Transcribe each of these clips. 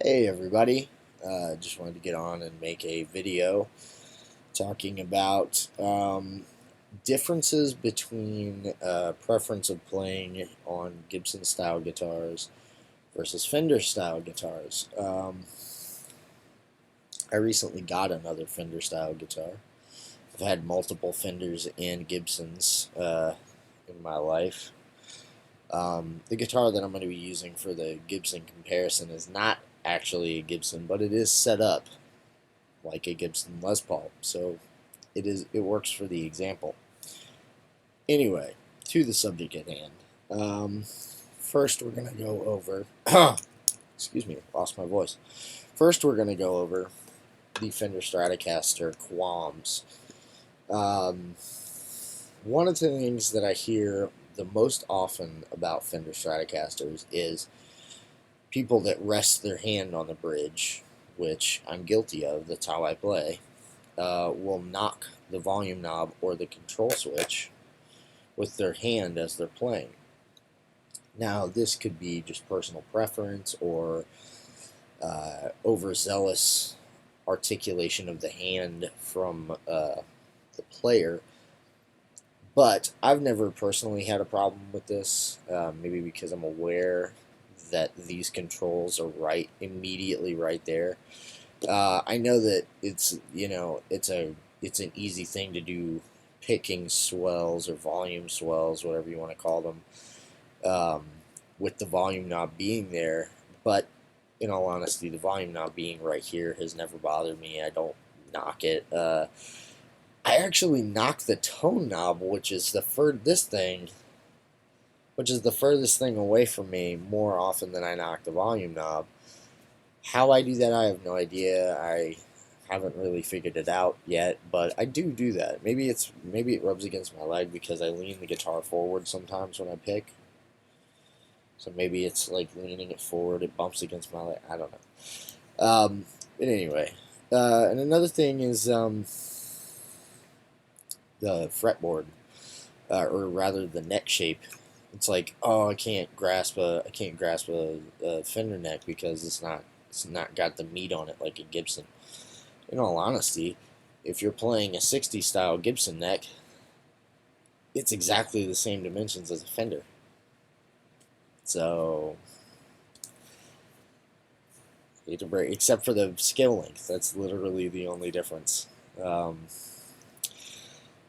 Hey everybody, just wanted to get on and make a video talking about differences between preference of playing on Gibson style guitars versus Fender style guitars. I recently got another Fender style guitar. I've had multiple Fenders and Gibsons in my life. The guitar that I'm going to be using for the Gibson comparison is not actually a Gibson, but it is set up like a Gibson Les Paul, so it works for the example. Anyway, to the subject at hand. First, we're going to go over. Excuse me, lost my voice. First, we're going to go over the Fender Stratocaster Qualms. One of the things that I hear the most often about Fender Stratocasters is people that rest their hand on the bridge, which I'm guilty of, that's how I play, will knock the volume knob or the control switch with their hand as they're playing. Now, this could be just personal preference or overzealous articulation of the hand from the player, but I've never personally had a problem with this, maybe because I'm aware that these controls are immediately right there. I know that it's an easy thing to do, picking swells or volume swells, whatever you want to call them, with the volume knob being there. But in all honesty, the volume knob being right here has never bothered me. I don't knock it. I actually knock the tone knob, which is the furthest thing away from me, more often than I knock the volume knob. How I do that, I have no idea. I haven't really figured it out yet, but I do that. Maybe it rubs against my leg because I lean the guitar forward sometimes when I pick. So maybe it's like leaning it forward, it bumps against my leg. I don't know. But anyway, and another thing is the fretboard, or rather the neck shape. It's like, oh, I can't grasp a Fender neck because it's not got the meat on it like a Gibson. In all honesty, if you're playing a 60 style Gibson neck, it's exactly the same dimensions as a Fender. So, except for the scale length, that's literally the only difference. A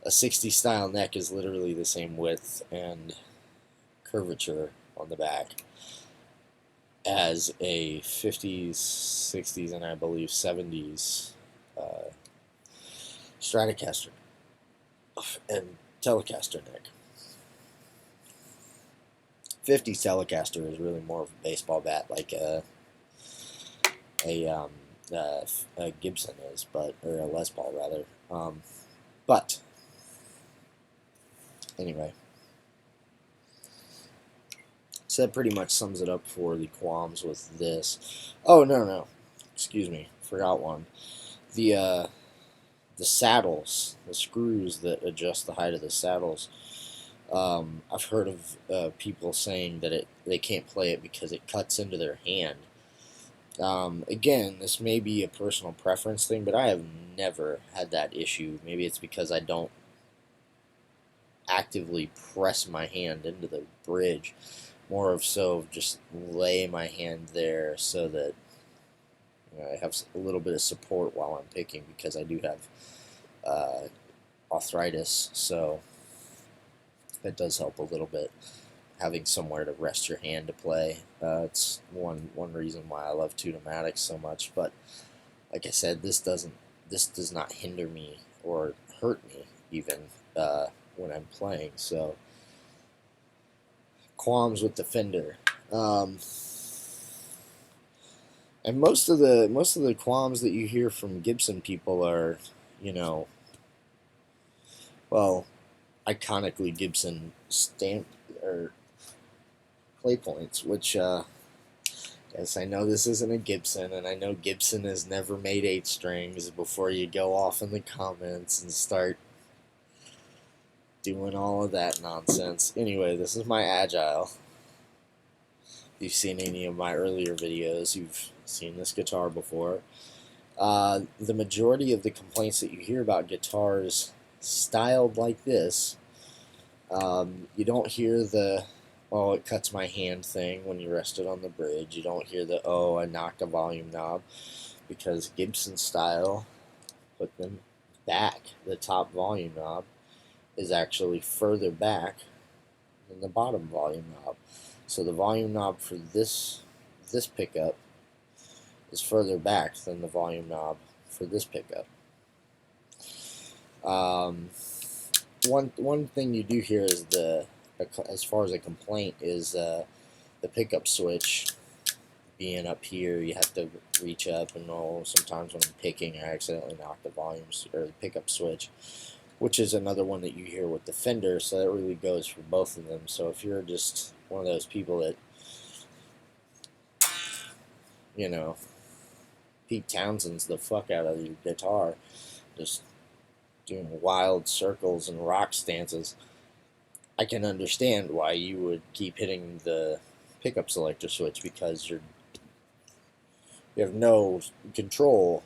60 style neck is literally the same width and curvature on the back as a 50s, 60s, and I believe 70s Stratocaster and Telecaster neck. 50s Telecaster is really more of a baseball bat, like a Gibson is, or a Les Paul rather. But anyway, so that pretty much sums it up for the qualms with this. Oh no, excuse me, forgot one. The saddles, the screws that adjust the height of the saddles. I've heard of people saying that they can't play it because it cuts into their hand. Again, this may be a personal preference thing, but I have never had that issue. Maybe it's because I don't actively press my hand into the bridge. More of so just lay my hand there so that I have a little bit of support while I'm picking, because I do have arthritis, so that does help a little bit, having somewhere to rest your hand to play. It's one reason why I love Tune-O-Matics so much. But like I said, this does not hinder me or hurt me even when I'm playing. So qualms with the Fender. And most of the qualms that you hear from Gibson people are, well, iconically Gibson stamp or play points, which yes, I know this isn't a Gibson, and I know Gibson has never made 8 strings. Before you go off in the comments and start doing all of that nonsense. Anyway, this is my Agile. you've seen any of my earlier videos, you've seen this guitar before. The majority of the complaints that you hear about guitars styled like this, you don't hear the, oh, it cuts my hand thing when you rest it on the bridge. You don't hear the, oh, I knocked a volume knob, because Gibson style put them back. The top volume knob is actually further back than the bottom volume knob. So the volume knob for this pickup is further back than the volume knob for this pickup. One thing you do hear is as far as a complaint is the pickup switch being up here. You have to reach up, and sometimes when I'm picking, I accidentally knock the volumes or the pickup switch, which is another one that you hear with the Fender. So that really goes for both of them. So if you're just one of those people that, you know, Pete Townsend's the fuck out of your guitar, just doing wild circles and rock stances, I can understand why you would keep hitting the pickup selector switch, because you have no control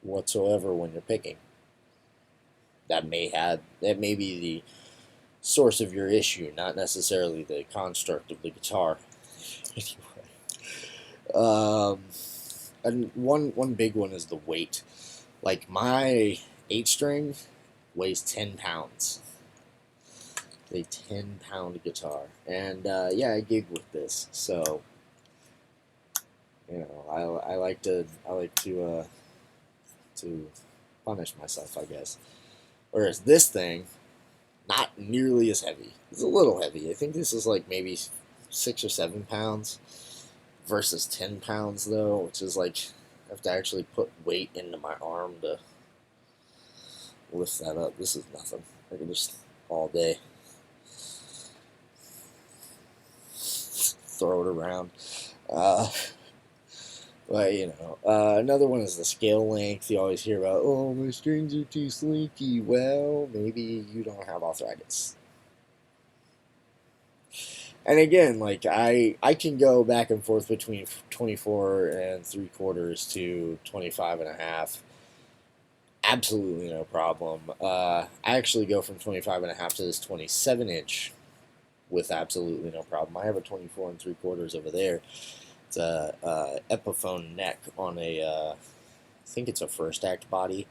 whatsoever when you're picking. That may be the source of your issue, not necessarily the construct of the guitar. Anyway, and one big one is the weight. Like, my 8-string weighs 10 pounds. It's a 10-pound guitar, and yeah, I gig with this, so you know, I like to punish myself, I guess. Whereas this thing, not nearly as heavy. It's a little heavy. I think this is like maybe 6 or 7 pounds versus 10 pounds though, which is like, I have to actually put weight into my arm to lift that up. This is nothing. I can just all day throw it around. But you know, another one is the scale length. You always hear about, oh, my strings are too slinky. Well, maybe you don't have arthritis. And again, like, I can go back and forth between 24 and 3/4 to 25 and a half. Absolutely no problem. I actually go from 25 and a half to this 27-inch with absolutely no problem. I have a 24 and 3/4 over there. It's a Epiphone neck on a, I think it's a first act body.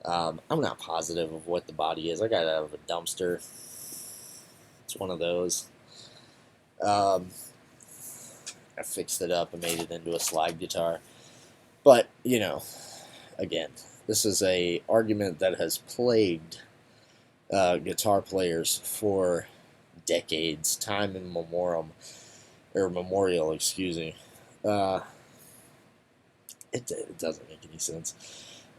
I'm not positive of what the body is. I got it out of a dumpster. It's one of those. I fixed it up and made it into a slide guitar. But, you know, again, this is a argument that has plagued guitar players for decades, time immemorial, excuse me. It doesn't make any sense.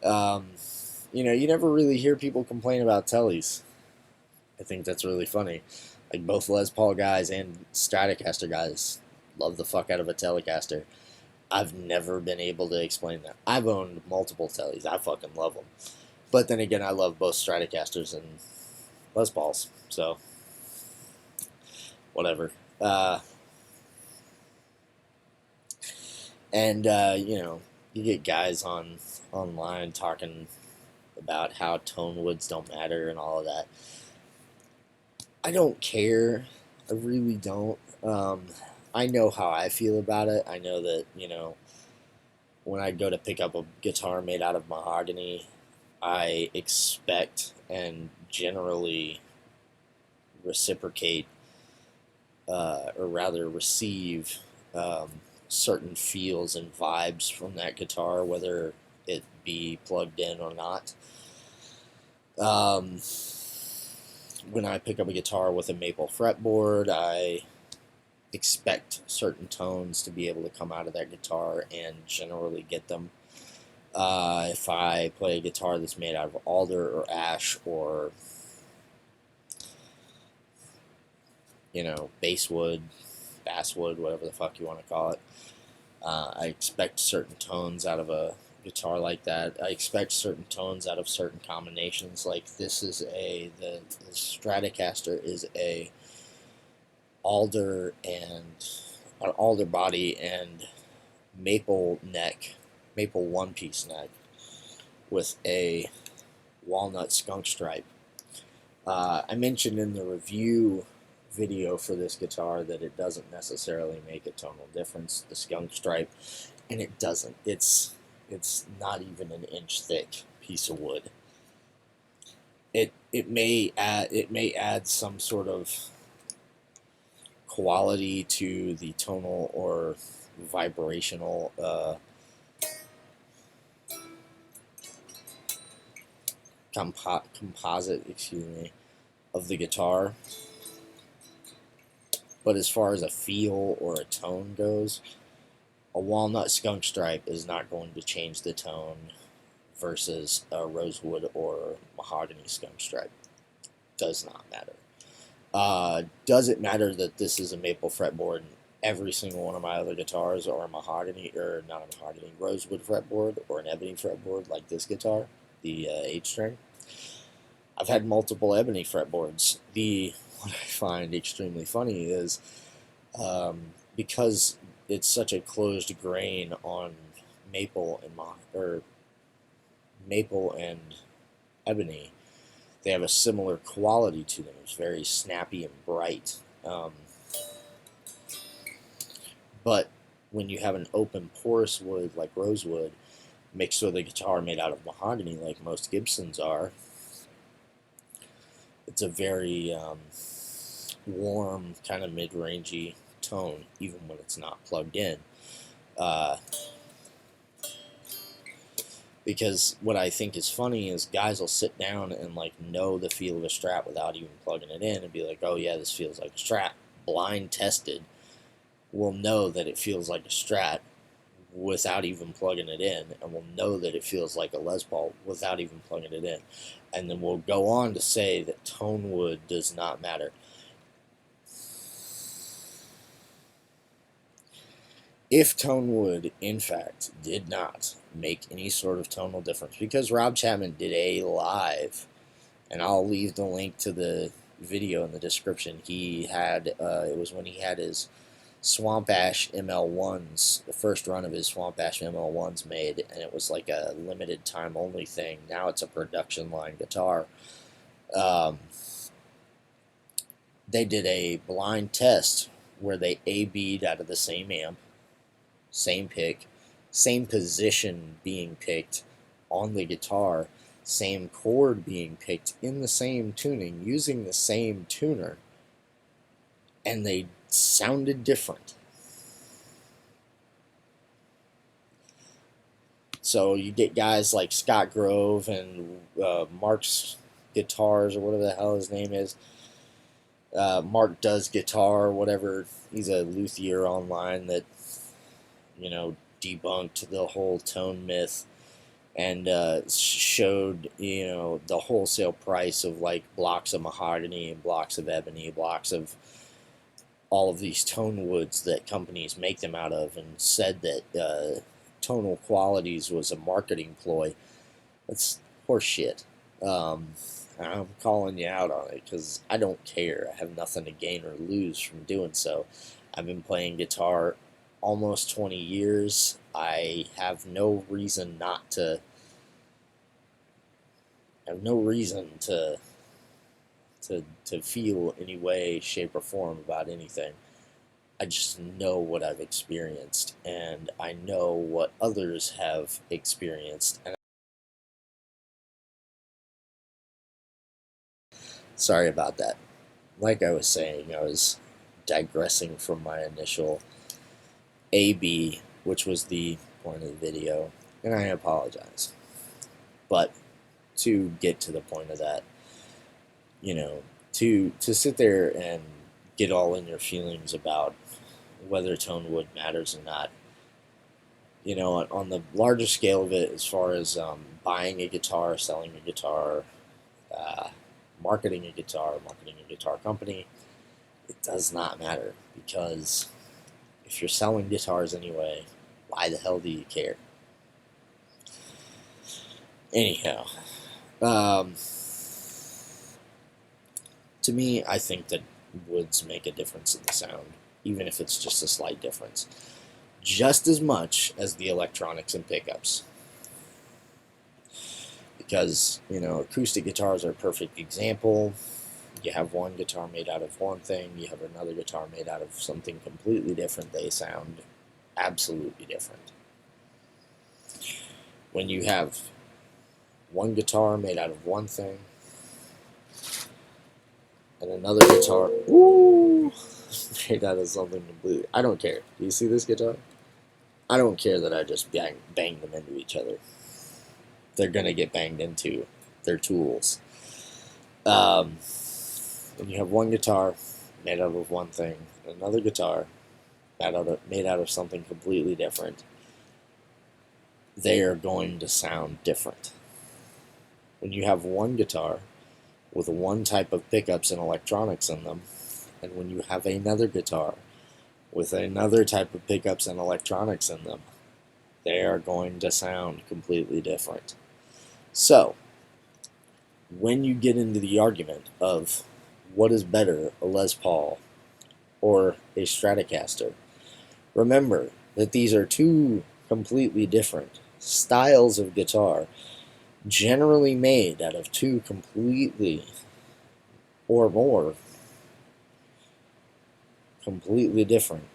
You know, you never really hear people complain about tellies. I think that's really funny. Like, both Les Paul guys and Stratocaster guys love the fuck out of a Telecaster. I've never been able to explain that. I've owned multiple tellies. I fucking love them. But then again, I love both Stratocasters and Les Pauls. So, whatever. And you know, you get guys online talking about how tone woods don't matter and all of that. I don't care. I really don't. I know how I feel about it. I know that, you know, when I go to pick up a guitar made out of mahogany, I expect and generally reciprocate, or rather receive, certain feels and vibes from that guitar, whether it be plugged in or not. When I pick up a guitar with a maple fretboard, I expect certain tones to be able to come out of that guitar and generally get them. If I play a guitar that's made out of alder or ash or, you know, basswood, basswood, whatever the fuck you want to call it, I expect certain tones out of a guitar like that. I expect certain tones out of certain combinations. Like, this is the Stratocaster is a alder and an alder body and maple neck, maple one-piece neck with a walnut skunk stripe. I mentioned in the review video for this guitar that it doesn't necessarily make a tonal difference, the skunk stripe, and it doesn't. It's not even an inch thick piece of wood. It may add some sort of quality to the tonal or vibrational composite, excuse me, of the guitar. But as far as a feel or a tone goes, a walnut skunk stripe is not going to change the tone versus a rosewood or mahogany skunk stripe. Does not matter. Does it matter that this is a maple fretboard in every single one of my other guitars, or a mahogany, or not a mahogany, rosewood fretboard, or an ebony fretboard like this guitar, the 8-string? I've had multiple ebony fretboards. What I find extremely funny is because it's such a closed grain on maple and ebony, they have a similar quality to them. It's very snappy and bright. But when you have an open porous wood like rosewood mixed with a guitar made out of mahogany like most Gibsons are, it's a very warm, kind of mid-rangey tone, even when it's not plugged in. Because what I think is funny is guys will sit down and like know the feel of a Strat without even plugging it in and be like, oh yeah, this feels like a Strat. Blind tested will know that it feels like a Strat without even plugging it in, and will know that it feels like a Les Paul without even plugging it in. And then we'll go on to say that tone wood does not matter. If tone wood, in fact, did not make any sort of tonal difference, because Rob Chapman did a live, and I'll leave the link to the video in the description. He had, it was when he had his Swamp Ash ML1s, the first run of his Swamp Ash ML1s made, and it was like a limited time only thing. Now it's a production line guitar. They did a blind test where they A-B'd out of the same amp, same pick, same position being picked on the guitar, same chord being picked in the same tuning, using the same tuner, and they sounded different. So you get guys like Scott Grove and Mark's Guitars, or whatever the hell his name is. Mark Does Guitar, whatever. He's a luthier online that, you know, debunked the whole tone myth and showed, you know, the wholesale price of like blocks of mahogany and blocks of ebony, blocks of all of these tone woods that companies make them out of, and said that tonal qualities was a marketing ploy. That's horseshit. I'm calling you out on it because I don't care. I have nothing to gain or lose from doing so. I've been playing guitar almost 20 years. I have no reason not to. I have no reason to feel any way, shape, or form about anything. I just know what I've experienced, and I know what others have experienced. And sorry about that. Like I was saying, I was digressing from my initial A-B, which was the point of the video, and I apologize. But to get to the point of that, you know, to sit there and get all in your feelings about whether tone wood matters or not, you know, on the larger scale of it, as far as buying a guitar, selling a guitar, marketing a guitar company, it does not matter, because if you're selling guitars anyway, why the hell do you care? Anyhow, to me, I think that woods make a difference in the sound. even if it's just a slight difference, just as much as the electronics and pickups. Because, acoustic guitars are a perfect example. You have one guitar made out of one thing, you have another guitar made out of something completely different. They sound absolutely different. When you have one guitar made out of one thing and another guitar made out of something completely... I don't care. Do you see this guitar? I don't care that I just banged them into each other. They're going to get banged into. They're tools. When you have one guitar made out of one thing, and another guitar made out of something completely different, they are going to sound different. When you have one guitar with one type of pickups and electronics in them, and when you have another guitar with another type of pickups and electronics in them, they are going to sound completely different. So, when you get into the argument of what is better, a Les Paul or a Stratocaster, remember that these are two completely different styles of guitar, generally made out of two completely or more completely different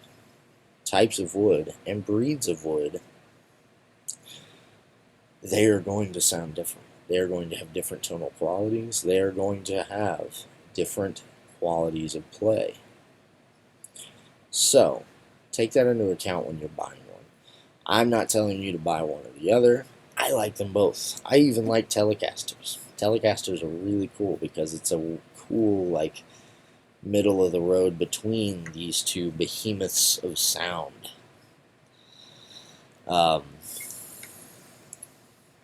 types of wood and breeds of wood. They are going to sound different. They are going to have different tonal qualities. They are going to have different qualities of play. So, take that into account when you're buying one. I'm not telling you to buy one or the other. I like them both. I even like Telecasters. Telecasters are really cool because it's a cool, middle of the road between these two behemoths of sound.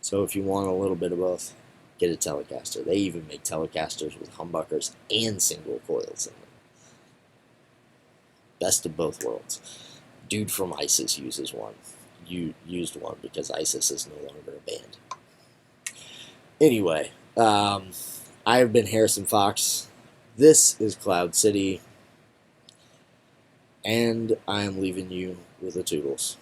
So if you want a little bit of both, get a Telecaster. They even make Telecasters with humbuckers and single coils in them. Best of both worlds. Dude from ISIS uses one. Used one because ISIS is no longer a band. Anyway, I have been Harrison Fox. This is Cloud City. And I am leaving you with the toodles.